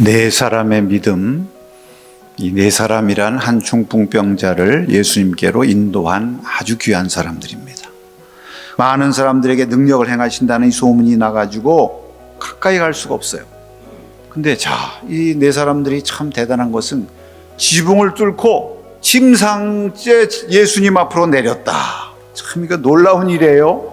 네 사람의 믿음, 이 네 사람이란 한 중풍병자를 예수님께로 인도한 아주 귀한 사람들입니다. 많은 사람들에게 능력을 행하신다는 이 소문이 나가지고 가까이 갈 수가 없어요. 근데 이 네 사람들이 참 대단한 것은 지붕을 뚫고 침상째 예수님 앞으로 내렸다. 참 이거 놀라운 일이에요.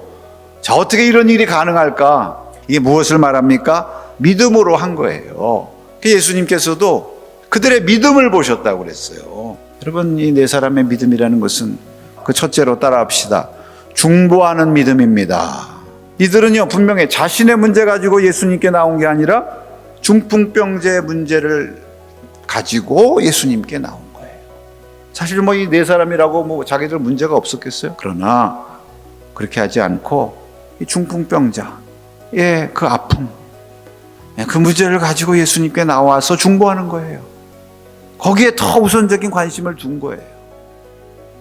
어떻게 이런 일이 가능할까? 이게 무엇을 말합니까? 믿음으로 한 거예요. 예수님께서도 그들의 믿음을 보셨다고 그랬어요. 여러분, 이 네 사람의 믿음이라는 것은 그 첫째로 따라합시다. 중보하는 믿음입니다. 이들은요, 분명히 자신의 문제 가지고 예수님께 나온 게 아니라 중풍병자의 문제를 가지고 예수님께 나온 거예요. 사실 이 네 사람이라고 자기들 문제가 없었겠어요? 그러나 그렇게 하지 않고 이 중풍병자의 그 아픔, 그 문제를 가지고 예수님께 나와서 중보하는 거예요. 거기에 더 우선적인 관심을 둔 거예요.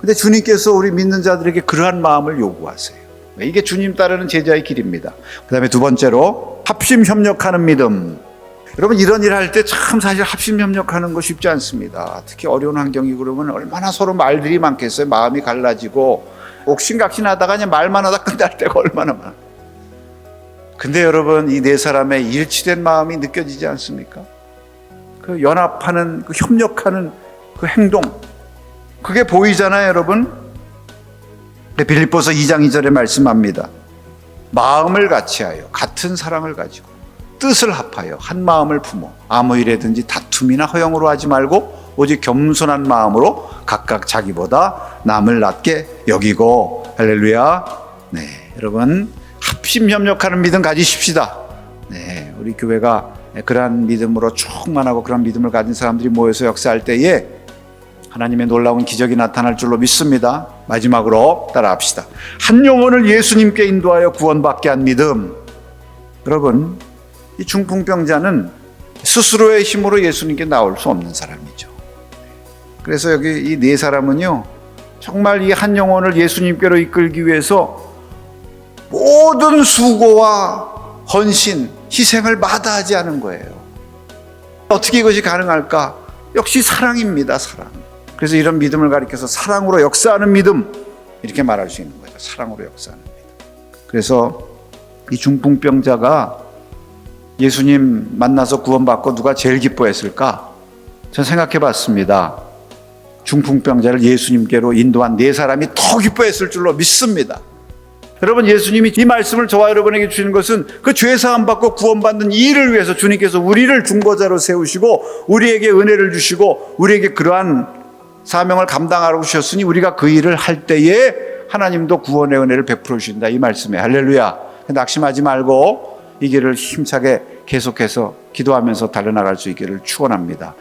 근데 주님께서 우리 믿는 자들에게 그러한 마음을 요구하세요. 이게 주님 따르는 제자의 길입니다. 그 다음에 두 번째로 합심 협력하는 믿음. 여러분, 이런 일 할 때 참 사실 합심 협력하는 거 쉽지 않습니다. 특히 어려운 환경이고 그러면 얼마나 서로 말들이 많겠어요. 마음이 갈라지고 옥신각신하다가 그냥 말만 하다 끝날 때가 얼마나 많아요. 근데 여러분, 이 네 사람의 일치된 마음이 느껴지지 않습니까? 그 연합하는, 그 협력하는 그 행동, 그게 보이잖아요, 여러분. 빌립보서 2장 2절에 말씀합니다. 마음을 같이하여 같은 사랑을 가지고 뜻을 합하여 한 마음을 품어 아무 일에든지 다툼이나 허영으로 하지 말고 오직 겸손한 마음으로 각각 자기보다 남을 낮게 여기고. 할렐루야. 네, 여러분, 합심 협력하는 믿음 가지십시다. 네, 우리 교회가 그러한 믿음으로 충만하고 그런 믿음을 가진 사람들이 모여서 역사할 때에 하나님의 놀라운 기적이 나타날 줄로 믿습니다. 마지막으로 따라합시다. 한 영혼을 예수님께 인도하여 구원받게 한 믿음. 여러분, 이 중풍병자는 스스로의 힘으로 예수님께 나올 수 없는 사람이죠. 그래서 여기 이 네 사람은요, 정말 이 한 영혼을 예수님께로 이끌기 위해서 모든 수고와 헌신, 희생을 마다하지 않은 거예요. 어떻게 이것이 가능할까? 역시 사랑입니다, 사랑. 그래서 이런 믿음을 가리켜서 사랑으로 역사하는 믿음, 이렇게 말할 수 있는 거죠. 사랑으로 역사하는 믿음. 그래서 이 중풍병자가 예수님 만나서 구원받고 누가 제일 기뻐했을까? 전 생각해 봤습니다. 중풍병자를 예수님께로 인도한 네 사람이 더 기뻐했을 줄로 믿습니다. 여러분, 예수님이 이 말씀을 저와 여러분에게 주시는 것은 그 죄사함 받고 구원받는 이 일을 위해서 주님께서 우리를 중보자로 세우시고 우리에게 은혜를 주시고 우리에게 그러한 사명을 감당하라고 주셨으니 우리가 그 일을 할 때에 하나님도 구원의 은혜를 베풀어 주신다, 이 말씀에. 할렐루야. 낙심하지 말고 이 길을 힘차게 계속해서 기도하면서 달려나갈 수 있기를 축원합니다.